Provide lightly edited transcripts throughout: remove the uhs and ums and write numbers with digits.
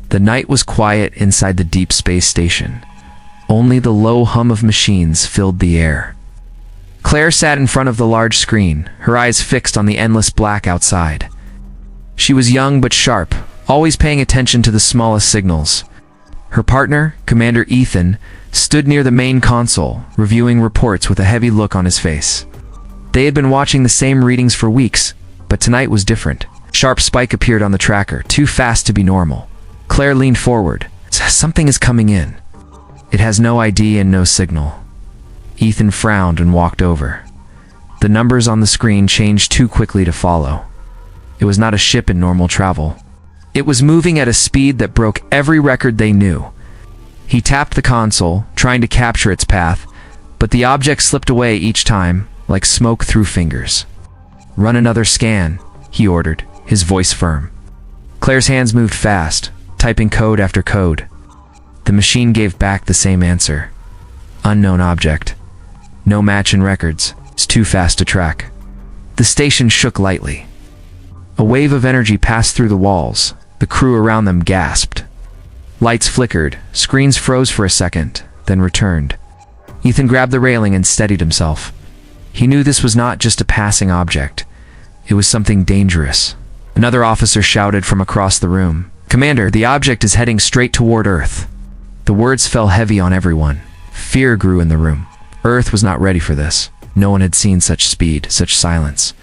The night was quiet inside the deep space station. Only the low hum of machines filled the air. Claire sat in front of the large screen, her eyes fixed on the endless black outside. She was young but sharp, always paying attention to the smallest signals. Her partner, Commander Ethan, stood near the main console, reviewing reports with a heavy look on his face. They had been watching the same readings for weeks, but tonight was different. A sharp spike appeared on the tracker, too fast to be normal. Claire leaned forward. Something is coming in. It has no ID and no signal. Ethan frowned and walked over. The numbers on the screen changed too quickly to follow. It was not a ship in normal travel. It was moving at a speed that broke every record they knew. He tapped the console, trying to capture its path, but the object slipped away each time, like smoke through fingers. "Run another scan," he ordered, his voice firm. Claire's hands moved fast, typing code after code. The machine gave back the same answer. Unknown object. No match in records. It's too fast to track. The station shook lightly. A wave of energy passed through the walls. The crew around them gasped. Lights flickered, screens froze for a second, then returned. Ethan grabbed the railing and steadied himself. He knew this was not just a passing object. It was something dangerous. Another officer shouted from across the room, "Commander, the object is heading straight toward Earth." The words fell heavy on everyone. Fear grew in the room. Earth was not ready for this. No one had seen such speed, such silence.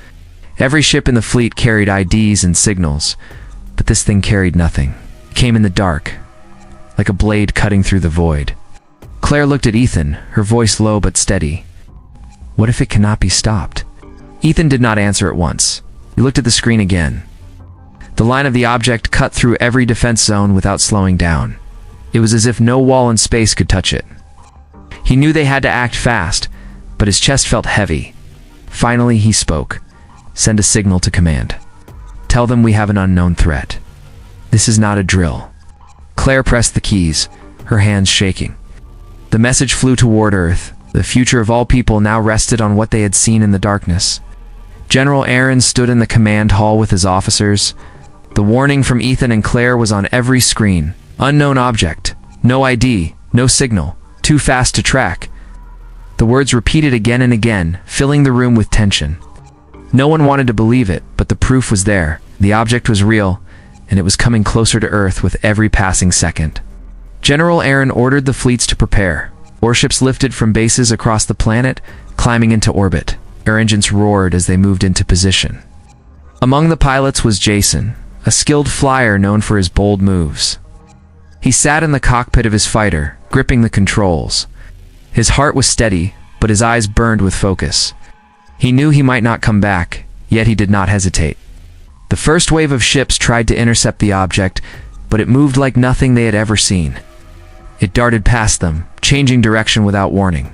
Every ship in the fleet carried IDs and signals, but this thing carried nothing. It came in the dark, like a blade cutting through the void. Claire looked at Ethan, her voice low but steady. "What if it cannot be stopped?" Ethan did not answer at once. He looked at the screen again. The line of the object cut through every defense zone without slowing down. It was as if no wall in space could touch it. He knew they had to act fast, but his chest felt heavy. Finally, he spoke. "Send a signal to command. Tell them we have an unknown threat. This is not a drill." Claire pressed the keys, her hands shaking. The message flew toward Earth. The future of all people now rested on what they had seen in the darkness. General Aaron stood in the command hall with his officers. The warning from Ethan and Claire was on every screen. Unknown object. No ID. No signal. Too fast to track. The words repeated again and again, filling the room with tension. No one wanted to believe it, but the proof was there. The object was real, and it was coming closer to Earth with every passing second. General Aaron ordered the fleets to prepare. Warships lifted from bases across the planet, climbing into orbit. Air engines roared as they moved into position. Among the pilots was Jason, a skilled flyer known for his bold moves. He sat in the cockpit of his fighter, gripping the controls. His heart was steady, but his eyes burned with focus. He knew he might not come back, yet he did not hesitate. The first wave of ships tried to intercept the object, but it moved like nothing they had ever seen. It darted past them, changing direction without warning.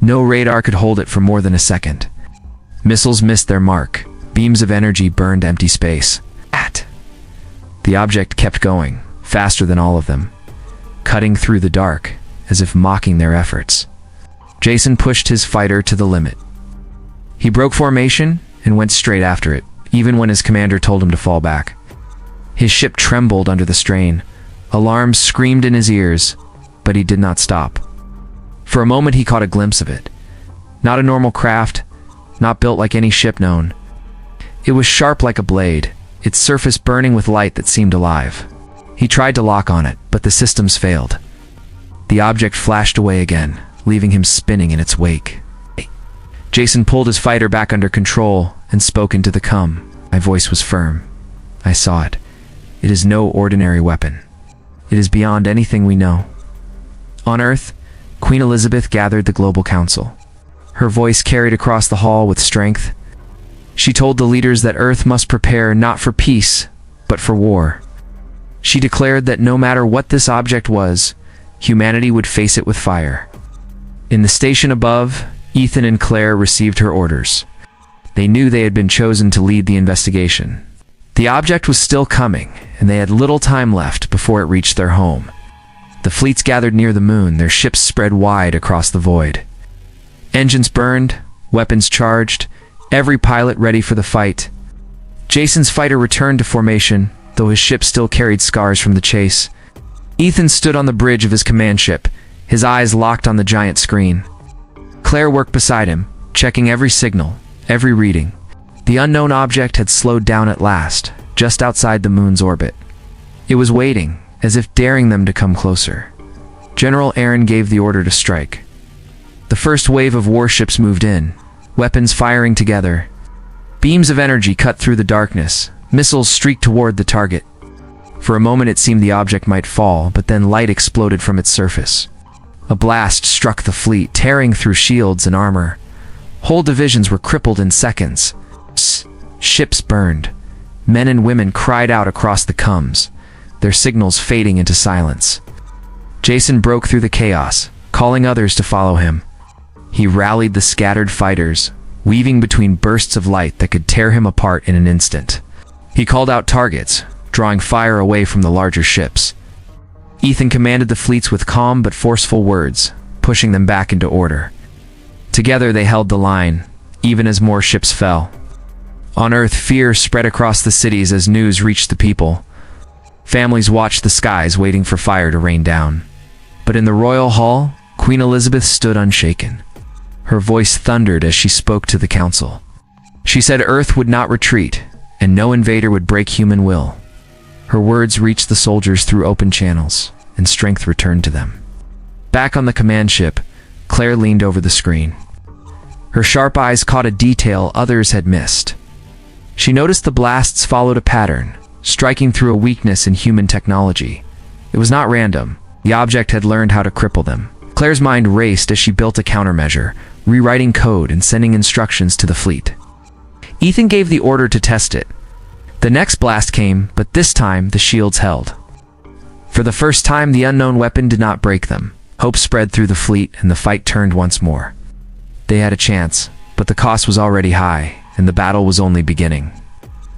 No radar could hold it for more than a second. Missiles missed their mark. Beams of energy burned empty space. The object kept going, faster than all of them, cutting through the dark, as if mocking their efforts. Jason pushed his fighter to the limit. He broke formation and went straight after it, even when his commander told him to fall back. His ship trembled under the strain. Alarms screamed in his ears, but he did not stop. For a moment he caught a glimpse of it. Not a normal craft, not built like any ship known. It was sharp like a blade, its surface burning with light that seemed alive. He tried to lock on it, but the systems failed. The object flashed away again, leaving him spinning in its wake. Jason pulled his fighter back under control and spoke into the com. My voice was firm. "I saw it. It is no ordinary weapon. It is beyond anything we know." On Earth, Queen Elizabeth gathered the Global Council. Her voice carried across the hall with strength. She told the leaders that Earth must prepare not for peace, but for war. She declared that no matter what this object was, humanity would face it with fire. In the station above, Ethan and Claire received her orders. They knew they had been chosen to lead the investigation. The object was still coming, and they had little time left before it reached their home. The fleets gathered near the moon, their ships spread wide across the void. Engines burned, weapons charged, every pilot ready for the fight. Jason's fighter returned to formation, though his ship still carried scars from the chase. Ethan stood on the bridge of his command ship, his eyes locked on the giant screen. Claire worked beside him, checking every signal, every reading. The unknown object had slowed down at last, just outside the moon's orbit. It was waiting, as if daring them to come closer. General Aaron gave the order to strike. The first wave of warships moved in, weapons firing together. Beams of energy cut through the darkness, missiles streaked toward the target. For a moment it seemed the object might fall, but then light exploded from its surface. A blast struck the fleet, tearing through shields and armor. Whole divisions were crippled in seconds. Ships burned. Men and women cried out across the coms, their signals fading into silence. Jason broke through the chaos, calling others to follow him. He rallied the scattered fighters, weaving between bursts of light that could tear him apart in an instant. He called out targets, drawing fire away from the larger ships. Ethan commanded the fleets with calm but forceful words, pushing them back into order. Together they held the line, even as more ships fell. On Earth, fear spread across the cities as news reached the people. Families watched the skies, waiting for fire to rain down. But in the royal hall, Queen Elizabeth stood unshaken. Her voice thundered as she spoke to the council. She said Earth would not retreat, and no invader would break human will. Her words reached the soldiers through open channels, and strength returned to them. Back on the command ship, Claire leaned over the screen. Her sharp eyes caught a detail others had missed. She noticed the blasts followed a pattern, striking through a weakness in human technology. It was not random. The object had learned how to cripple them. Claire's mind raced as she built a countermeasure, rewriting code and sending instructions to the fleet. Ethan gave the order to test it. The next blast came, but this time the shields held. For the first time, the unknown weapon did not break them. Hope spread through the fleet, and the fight turned once more. They had a chance, but the cost was already high, and the battle was only beginning.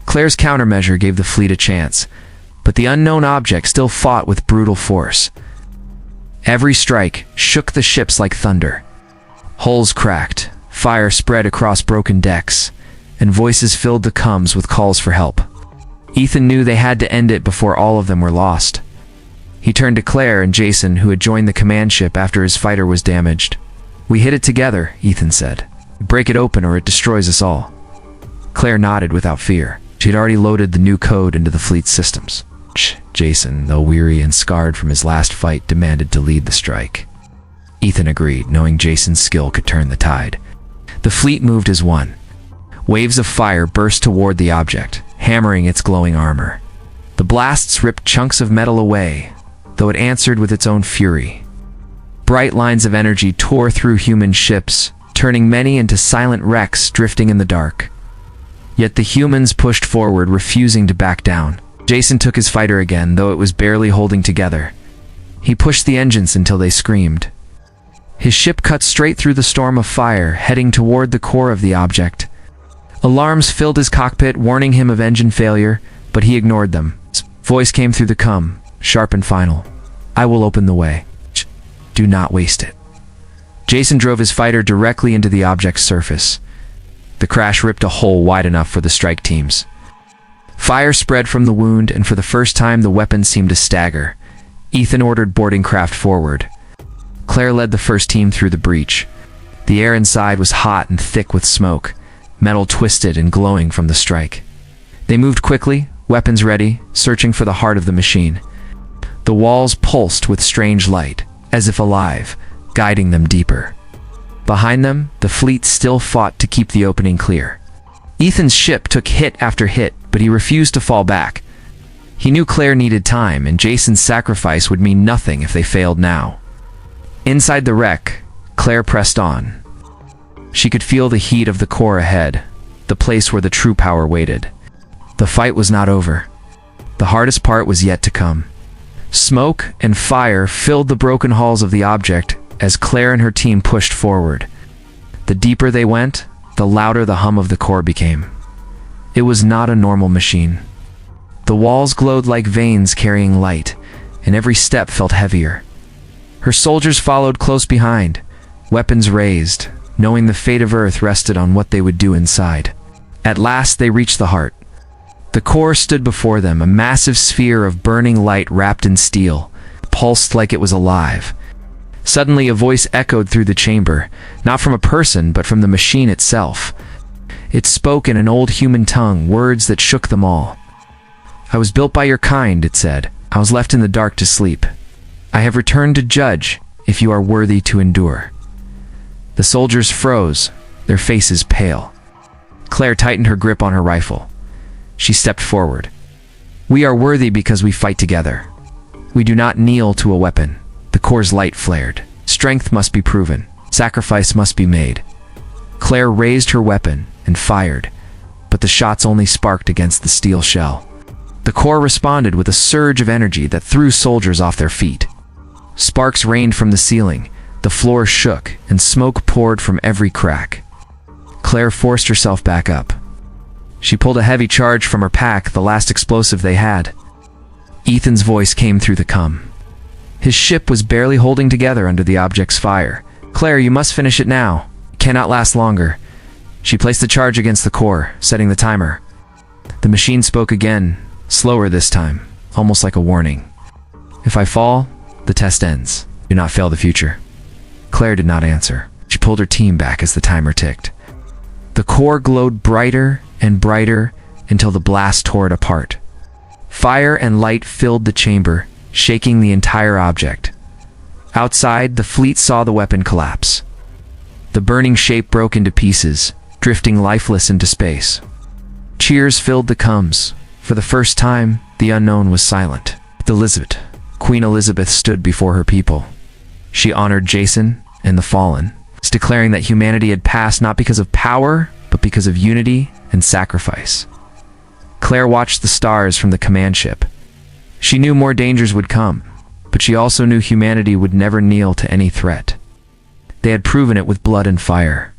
Claire's countermeasure gave the fleet a chance, but the unknown object still fought with brutal force. Every strike shook the ships like thunder. Hulls cracked, fire spread across broken decks, and voices filled the coms with calls for help. Ethan knew they had to end it before all of them were lost. He turned to Claire and Jason, who had joined the command ship after his fighter was damaged. "We hit it together," Ethan said. "Break it open or it destroys us all." Claire nodded without fear. She had already loaded the new code into the fleet's systems. Jason, though weary and scarred from his last fight, demanded to lead the strike. Ethan agreed, knowing Jason's skill could turn the tide. The fleet moved as one. Waves of fire burst toward the object, hammering its glowing armor. The blasts ripped chunks of metal away, though it answered with its own fury. Bright lines of energy tore through human ships, turning many into silent wrecks drifting in the dark. Yet the humans pushed forward, refusing to back down. Jason took his fighter again, though it was barely holding together. He pushed the engines until they screamed. His ship cut straight through the storm of fire, heading toward the core of the object. Alarms filled his cockpit, warning him of engine failure, but he ignored them. His voice came through the com, sharp and final. "I will open the way. Do not waste it." Jason drove his fighter directly into the object's surface. The crash ripped a hole wide enough for the strike teams. Fire spread from the wound, and for the first time the weapon seemed to stagger. Ethan ordered boarding craft forward. Claire led the first team through the breach. The air inside was hot and thick with smoke, metal twisted and glowing from the strike. They moved quickly, weapons ready, searching for the heart of the machine. The walls pulsed with strange light, as if alive, guiding them deeper. Behind them, the fleet still fought to keep the opening clear. Ethan's ship took hit after hit, but he refused to fall back. He knew Claire needed time, and Jason's sacrifice would mean nothing if they failed now. Inside the wreck, Claire pressed on. She could feel the heat of the core ahead, the place where the true power waited. The fight was not over. The hardest part was yet to come. Smoke and fire filled the broken halls of the object as Claire and her team pushed forward. The deeper they went, the louder the hum of the core became. It was not a normal machine. The walls glowed like veins carrying light, and every step felt heavier. Her soldiers followed close behind, weapons raised, knowing the fate of Earth rested on what they would do inside. At last they reached the heart. The core stood before them, a massive sphere of burning light wrapped in steel, pulsed like it was alive. Suddenly a voice echoed through the chamber, not from a person, but from the machine itself. It spoke in an old human tongue, words that shook them all. "I was built by your kind," it said. "I was left in the dark to sleep. I have returned to judge if you are worthy to endure." The soldiers froze, their faces pale. Claire tightened her grip on her rifle. She stepped forward. "We are worthy because we fight together. We do not kneel to a weapon." The core's light flared. Strength must be proven. Sacrifice must be made. Claire raised her weapon and fired, but the shots only sparked against the steel shell. The core responded with a surge of energy that threw soldiers off their feet. Sparks rained from the ceiling, the floor shook, and smoke poured from every crack. Claire forced herself back up. She pulled a heavy charge from her pack, the last explosive they had. Ethan's voice came through the cum. His ship was barely holding together under the object's fire. "Claire, you must finish it now. It cannot last longer." She placed the charge against the core, setting the timer. The machine spoke again, slower this time, almost like a warning. "If I fall, the test ends. Do not fail the future." Claire did not answer. She pulled her team back as the timer ticked. The core glowed brighter and brighter until the blast tore it apart. Fire and light filled the chamber, shaking the entire object. Outside, the fleet saw the weapon collapse. The burning shape broke into pieces, drifting lifeless into space. Cheers filled the cums. For the first time, the unknown was silent. Queen Elizabeth stood before her people. She honored Jason and the fallen, declaring that humanity had passed not because of power, but because of unity and sacrifice. Claire watched the stars from the command ship. She knew more dangers would come, but she also knew humanity would never kneel to any threat. They had proven it with blood and fire.